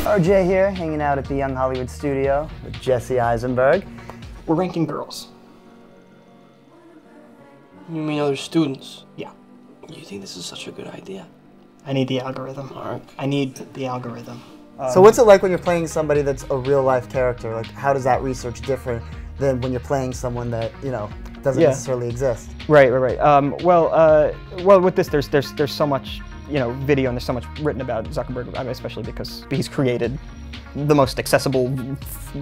RJ here, hanging out at the Young Hollywood studio with Jesse Eisenberg. We're ranking girls. You mean other students? Yeah. You think this is such a good idea? I need the algorithm. Alright. I need the algorithm. So what's it like when you're playing somebody that's a real life character? Like, how does that research differ than when you're playing someone that, you know, doesn't necessarily exist? Right. Well, with this, there's so much, you know, video, and there's so much written about Zuckerberg, especially because he's created the most accessible,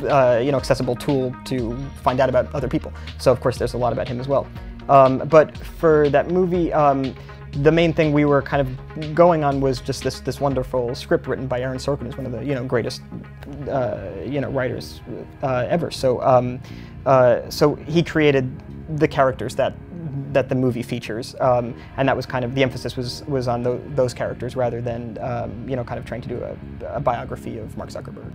accessible tool to find out about other people. So of course, there's a lot about him as well. But for that movie, the main thing we were kind of going on was just this wonderful script written by Aaron Sorkin, who's one of the greatest writers ever. So he created the characters that the movie features, and that was kind of the emphasis was on those characters rather than kind of trying to do a biography of Mark Zuckerberg.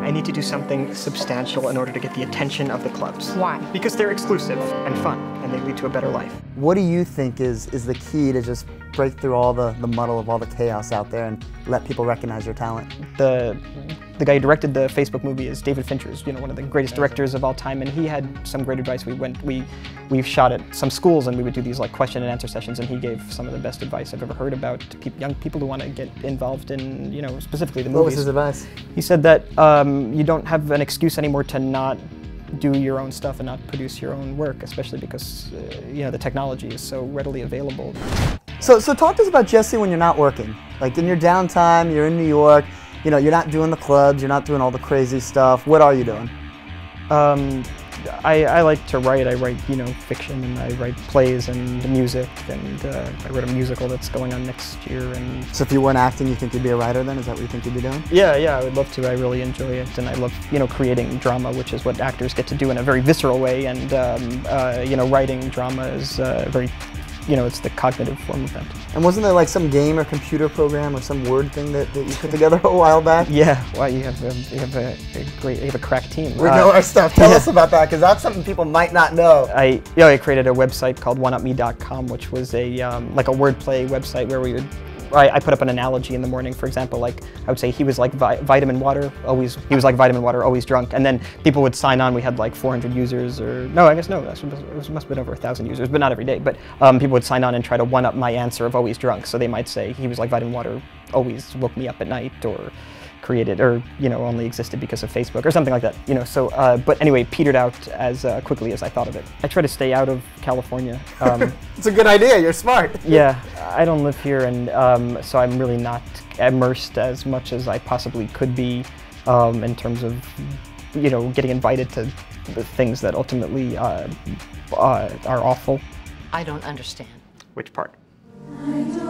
I need to do something substantial in order to get the attention of the clubs. Why? Because they're exclusive and fun, and they lead to a better life. What do you think is the key to just break through all the muddle of all the chaos out there and let people recognize your talent? The guy who directed the Facebook movie is David Fincher, one of the greatest directors of all time, and he had some great advice. We shot at some schools, and we would do these like question and answer sessions, and he gave some of the best advice I've ever heard about young people who want to get involved in, specifically the movies. What was his advice? He said that you don't have an excuse anymore to not do your own stuff and not produce your own work, especially because the technology is so readily available. So talk to us about Jesse when you're not working. Like in your downtime, you're in New York, you're not doing the clubs, you're not doing all the crazy stuff. What are you doing? I like to write. I write, fiction, and I write plays and music, and I wrote a musical that's going on next year. And so if you weren't acting, you think you'd be a writer then? Is that what you think you'd be doing? Yeah, I would love to. I really enjoy it, and I love, creating drama, which is what actors get to do in a very visceral way, and, writing drama is very, it's the cognitive form of that. And wasn't there like some game or computer program or some word thing that you put together a while back? Yeah, well, you have a crack team. We know our stuff. Tell us about that, because that's something people might not know. I created a website called oneupme.com, which was like a wordplay website where I put up an analogy in the morning. For example, like I would say he was like vitamin water, he was like vitamin water, always drunk. And then people would sign on. We had like 400 users, or no, I guess no, it must have been over 1,000 users, but not every day. But people would sign on and try to one up my answer of always drunk. So they might say he was like vitamin water, always woke me up at night, or created, or only existed because of Facebook, or something like that. But anyway, petered out as quickly as I thought of it. I try to stay out of California. It's a good idea. You're smart. Yeah, I don't live here, and so I'm really not immersed as much as I possibly could be in terms of getting invited to the things that ultimately are awful. I don't understand. Which part? I don't